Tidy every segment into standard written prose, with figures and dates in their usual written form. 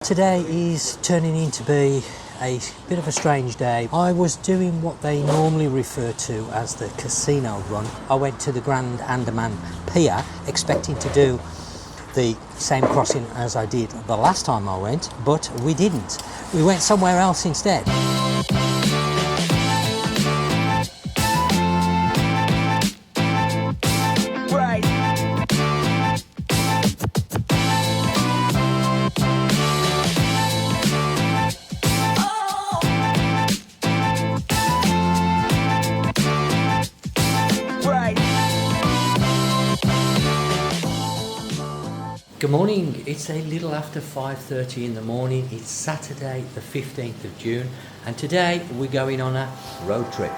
Today is turning in to be a bit of a strange day. I was doing what they normally refer to as the casino run. I went to the Grand Andaman Pier expecting to do the same crossing as I did the last time I went, but we didn't. We went somewhere else instead. Good morning, it's a little after 5:30 in the morning. It's Saturday the 15th of June and today we're going on a road trip.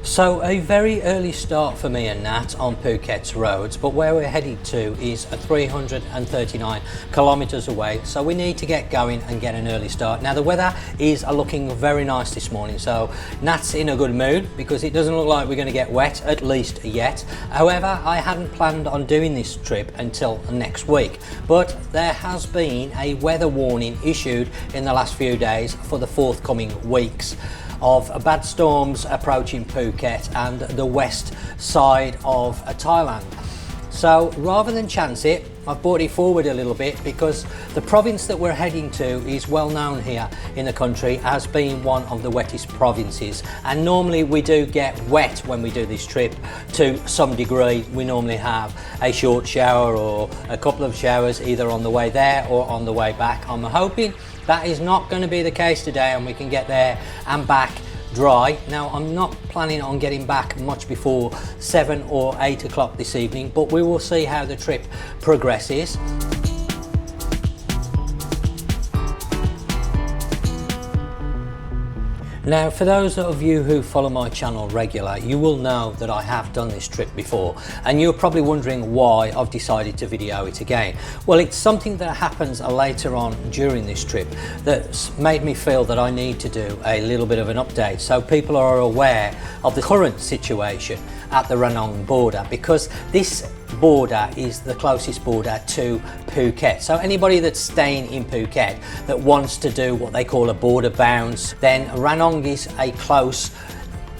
So a very early start for me and Nat on Phuket's roads, but where we're headed to is 339 kilometers away, so we need to get going and get an early start. Now the weather is looking very nice this morning, so Nat's in a good mood because it doesn't look like we're going to get wet, at least yet. However, I hadn't planned on doing this trip until next week, but there has been a weather warning issued in the last few days for the forthcoming weeks of bad storms approaching Phuket and the west side of Thailand. So rather than chance it, I've brought it forward a little bit because the province that we're heading to is well known here in the country as being one of the wettest provinces, and normally we do get wet when we do this trip to some degree. We normally have a short shower or a couple of showers either on the way there or on the way back. I'm hoping that is not going to be the case today and we can get there and back dry. Now I'm not planning on getting back much before 7 or 8 o'clock this evening, but we will see how the trip progresses. Now, for those of you who follow my channel regular, you will know that I have done this trip before, and you're probably wondering why I've decided to video it again. Well, it's something that happens later on during this trip that's made me feel that I need to do a little bit of an update so people are aware of the current situation at the Ranong border, because this border is the closest border to Phuket. So anybody that's staying in Phuket that wants to do what they call a border bounce, then Ranong is a close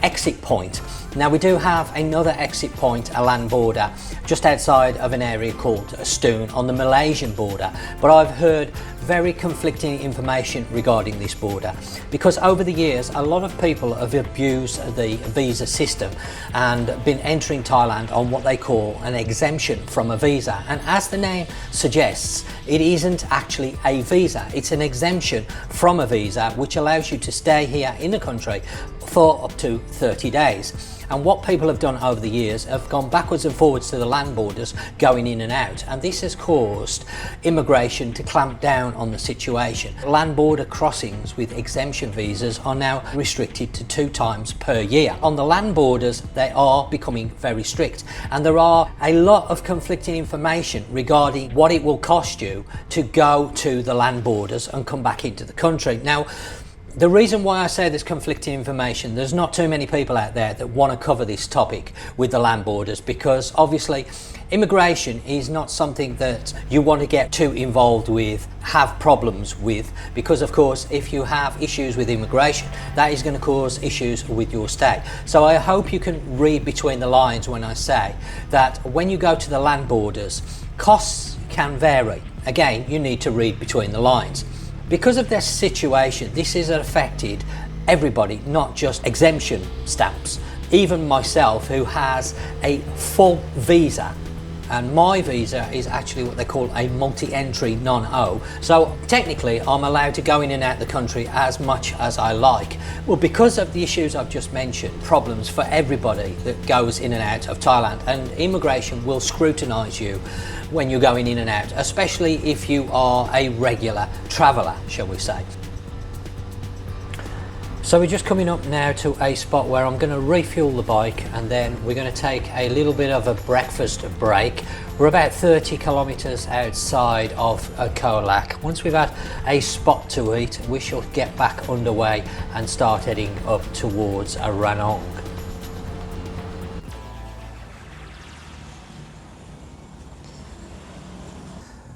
exit point. Now we do have another exit point, a land border, just outside of an area called Stoon on the Malaysian border, but I've heard very conflicting information regarding this border because over the years a lot of people have abused the visa system and been entering Thailand on what they call an exemption from a visa, and as the name suggests, it isn't actually a visa, it's an exemption from a visa which allows you to stay here in the country for up to 30 days. And what people have done over the years have gone backwards and forwards to the land borders going in and out, and this has caused immigration to clamp down on the situation. Land border crossings with exemption visas are now restricted to 2 times per year. On the land borders they are becoming very strict, and there are a lot of conflicting information regarding what it will cost you to go to the land borders and come back into the country. Now, the reason why I say there's conflicting information, there's not too many people out there that want to cover this topic with the land borders, because obviously immigration is not something that you want to get too involved with, have problems with, because of course if you have issues with immigration, that is going to cause issues with your stay. So I hope you can read between the lines when I say that when you go to the land borders, costs can vary. Again, you need to read between the lines. Because of this situation, this has affected everybody, not just exemption stamps. Even myself, who has a full visa, and my visa is actually what they call a multi-entry non-O. So technically I'm allowed to go in and out the country as much as I like. Well, because of the issues I've just mentioned, problems for everybody that goes in and out of Thailand, and immigration will scrutinise you when you're going in and out, especially if you are a regular traveller, shall we say. So we're just coming up now to a spot where I'm going to refuel the bike, and then we're going to take a little bit of a breakfast break. We're about 30 kilometers outside of Koh Lak. Once we've had a spot to eat, we shall get back underway and start heading up towards Ranong.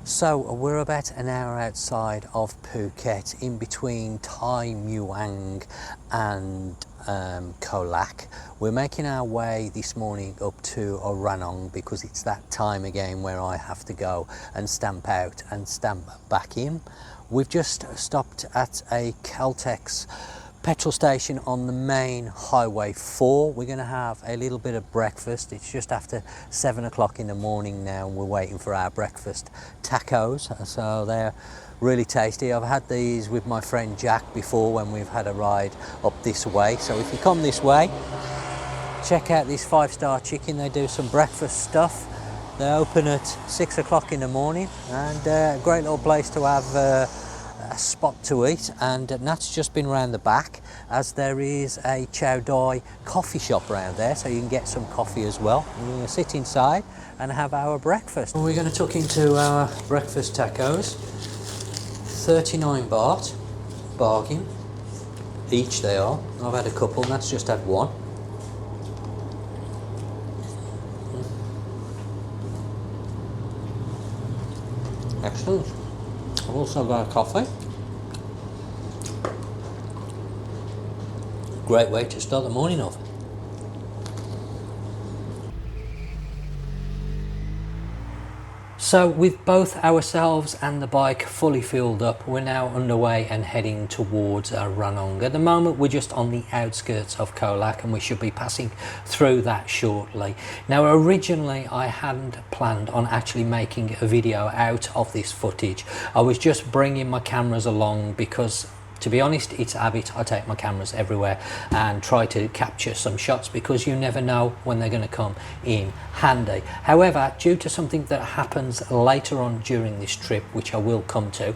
So we're about an hour outside of Phuket, in between Thai Muang and Koh Lak. We're making our way this morning up to Ranong because it's that time again where I have to go and stamp out and stamp back in. We've just stopped at a Caltex petrol station on the main highway 4. We're going to have a little bit of breakfast. It's just after 7 o'clock in the morning now, and we're waiting for our breakfast tacos, so they're really tasty. I've had these with my friend Jack before when we've had a ride up this way, so if you come this way, check out this 5-star chicken. They do some breakfast stuff. They open at 6 o'clock in the morning, and a great little place to have a spot to eat. And Nat's just been around the back, as there is a chow dai coffee shop around there, so you can get some coffee as well. And we're going to sit inside and have our breakfast. We're going to tuck into our breakfast tacos. 39 baht, bargain each they are. I've had a couple, and Nat's just had one. Excellent. I've also got a coffee. Great way to start the morning off. So with both ourselves and the bike fully fueled up, we're now underway and heading towards Ranong. At the moment we're just on the outskirts of Koh Lak, and we should be passing through that shortly. Now originally I hadn't planned on actually making a video out of this footage. I was just bringing my cameras along because, to be honest, it's a habit. I take my cameras everywhere and try to capture some shots because you never know when they're going to come in handy. However, due to something that happens later on during this trip, which I will come to,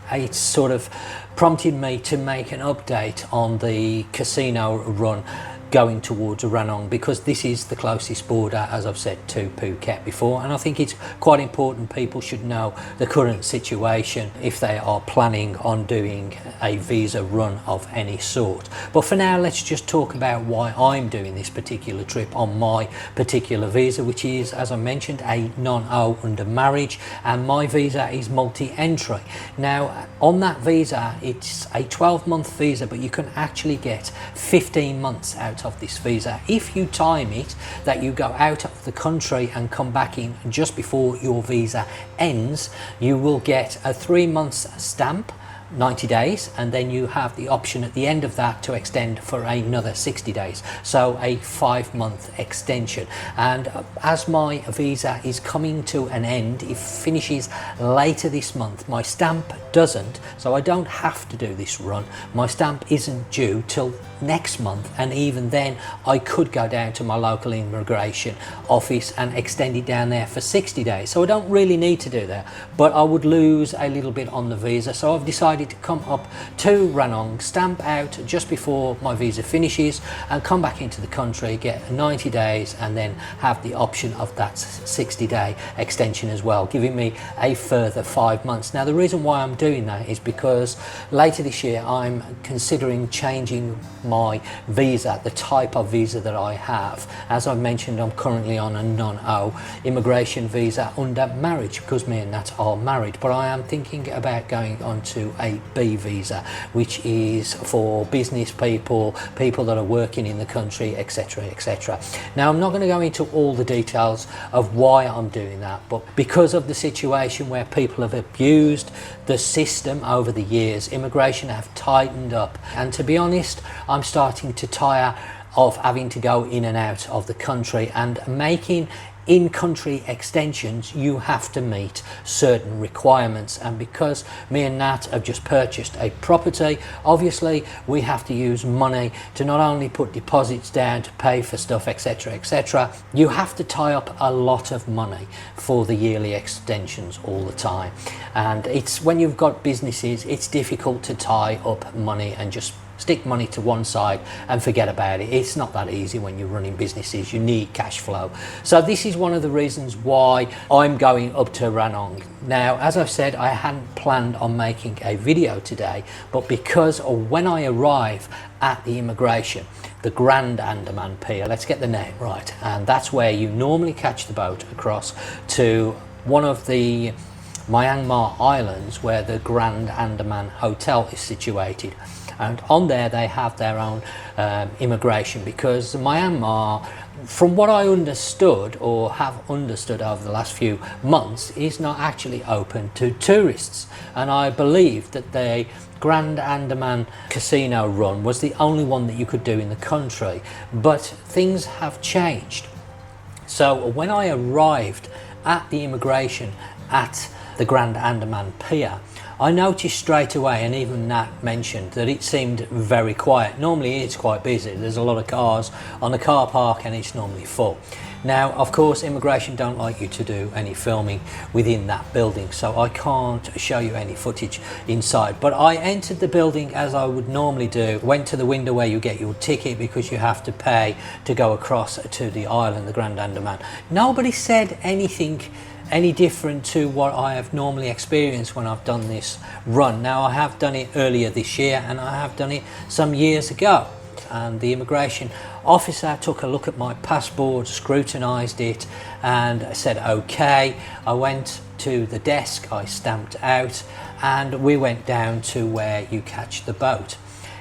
it's sort of prompted me to make an update on the casino run going towards Ranong, because this is the closest border, as I've said, to Phuket before, and I think it's quite important people should know the current situation if they are planning on doing a visa run of any sort. But for now, let's just talk about why I'm doing this particular trip on my particular visa, which is, as I mentioned, a non-O under marriage, and my visa is multi-entry. Now on that visa, it's a 12-month visa, but you can actually get 15 months out of this visa if you time it that you go out of the country and come back in just before your visa ends. You will get a 3 months stamp, 90 days, and then you have the option at the end of that to extend for another 60 days, so a 5-month extension. And as my visa is coming to an end, it finishes later this month. My stamp doesn't, so I don't have to do this run. My stamp isn't due till next month, and even then I could go down to my local immigration office and extend it down there for 60 days, so I don't really need to do that, but I would lose a little bit on the visa. So I've decided to come up to Ranong, stamp out just before my visa finishes, and come back into the country, get 90 days, and then have the option of that 60-day extension as well, giving me a further 5 months. Now the reason why I'm doing that is because later this year I'm considering changing my visa, the type of visa that I have. As I mentioned, I'm currently on a non-O immigration visa under marriage because me and Nat are married, but I am thinking about going on to a B visa, which is for business people, people that are working in the country, etc, etc. Now I'm not going to go into all the details of why I'm doing that, but because of the situation where people have abused the system over the years, immigration have tightened up, and to be honest, I'm starting to tire of having to go in and out of the country, and making in-country extensions you have to meet certain requirements. And because me and Nat have just purchased a property, obviously we have to use money to not only put deposits down to pay for stuff, etc, etc. You have to tie up a lot of money for the yearly extensions all the time, and it's when you've got businesses, it's difficult to tie up money and just stick money to one side and forget about it. It's not that easy when you're running businesses. You need cash flow. So this is one of the reasons why I'm going up to Ranong. Now, as I've said, I hadn't planned on making a video today, but because of when I arrive at the immigration, the Grand Andaman Pier, let's get the name right, and that's where you normally catch the boat across to one of the Myanmar islands where the Grand Andaman Hotel is situated. And on there they have their own immigration, because Myanmar, from what I understood or have understood over the last few months, is not actually open to tourists. And I believe that the Grand Andaman casino run was the only one that you could do in the country, but things have changed. So when I arrived at the immigration at the Grand Andaman Pier, I noticed straight away, and even Nat mentioned, that it seemed very quiet. Normally it's quite busy. There's a lot of cars on the car park and it's normally full. Now, of course, immigration don't like you to do any filming within that building, so I can't show you any footage inside. But I entered the building as I would normally do, went to the window where you get your ticket because you have to pay to go across to the island, the Grand Andaman. Nobody said anything any different to what I have normally experienced when I've done this run. Now, I have done it earlier this year and I have done it some years ago, and the immigration officer took a look at my passport, scrutinized it and said okay. I went to the desk, I stamped out, and we went down to where you catch the boat.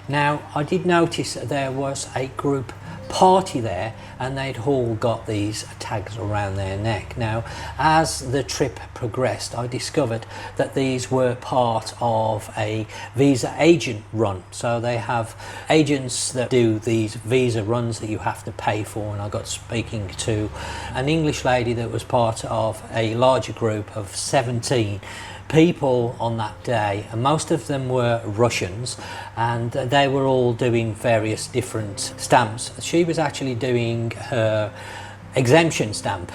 Now, I did notice there was a group party there and they'd all got these tags around their neck. Now, as the trip progressed, I discovered that these were part of a visa agent run. So they have agents that do these visa runs that you have to pay for, and I got speaking to an English lady that was part of a larger group of 17 people on that day, and most of them were Russians, and they were all doing various different stamps. She was actually doing her exemption stamp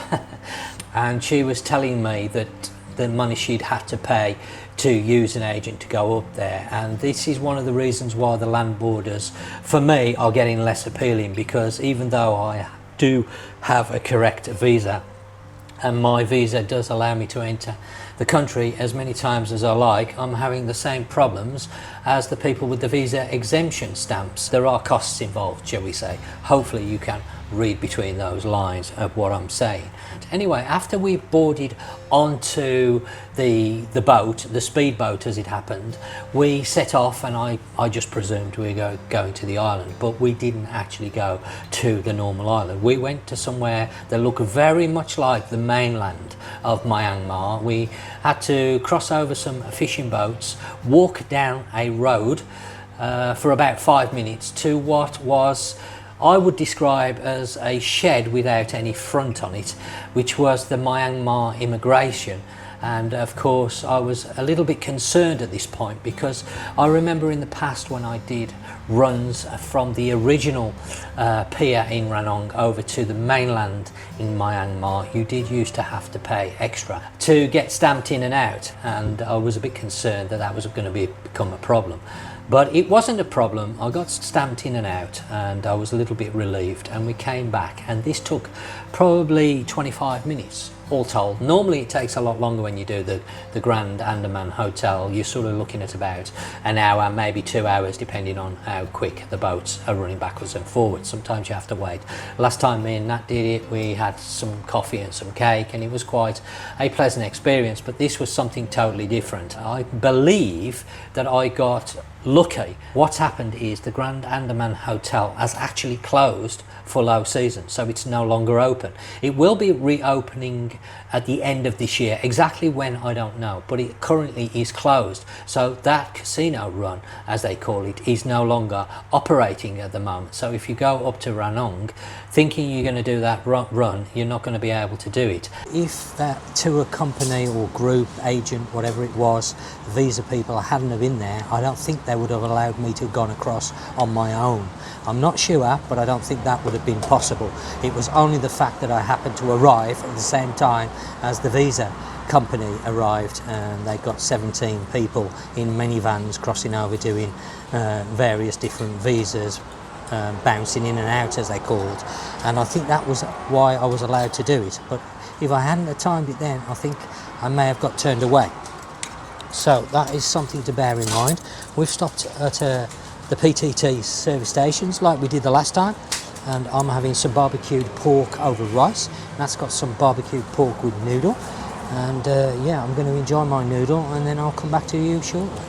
and she was telling me that the money she'd had to pay to use an agent to go up there, and this is one of the reasons why the land borders for me are getting less appealing, because even though I do have a correct visa and my visa does allow me to enter the country as many times as I like, I'm having the same problems as the people with the visa exemption stamps. There are costs involved, shall we say. Hopefully you can read between those lines of what I'm saying. Anyway, after we boarded onto the boat, the speedboat as it happened, we set off, and I just presumed we were going to the island, but we didn't actually go to the normal island. We went to somewhere that looked very much like the mainland of Myanmar. We had to cross over some fishing boats, walk down a road for about 5 minutes to what was, I would describe as a shed without any front on it, which was the Myanmar immigration. And of course I was a little bit concerned at this point, because I remember in the past when I did runs from the original pier in Ranong over to the mainland in Myanmar, you did used to have to pay extra to get stamped in and out, and I was a bit concerned that that was going to become a problem. But it wasn't a problem. I got stamped in and out and I was a little bit relieved, and we came back, and this took probably 25 minutes all told. Normally it takes a lot longer when you do the Grand Andaman Hotel. You're sort of looking at about an hour, maybe 2 hours, depending on how quick the boats are running backwards and forwards. Sometimes you have to wait. Last time me and Nat did it, we had some coffee and some cake, and it was quite a pleasant experience, but this was something totally different. I believe that I got lucky. What's happened is the Grand Andaman Hotel has actually closed for low season, so it's no longer open. It will be reopening at the end of this year. Exactly when, I don't know, but it currently is closed. So that casino run, as they call it, is no longer operating at the moment. So if you go up to Ranong thinking you're going to do that run, you're not going to be able to do it. If that tour company or group, agent, whatever it was, visa people hadn't have been there, I don't think they they would have allowed me to have gone across on my own. I'm not sure, but I don't think that would have been possible. It was only the fact that I happened to arrive at the same time as the visa company arrived, and they got 17 people in minivans crossing over doing various different visas, bouncing in and out as they called, and I think that was why I was allowed to do it. But if I hadn't have timed it then, I think I may have got turned away. So that is something to bear in mind. We've stopped at the PTT service stations like we did the last time, and I'm having some barbecued pork over rice. That's got some barbecued pork with noodle, and yeah, I'm going to enjoy my noodle and then I'll come back to you shortly.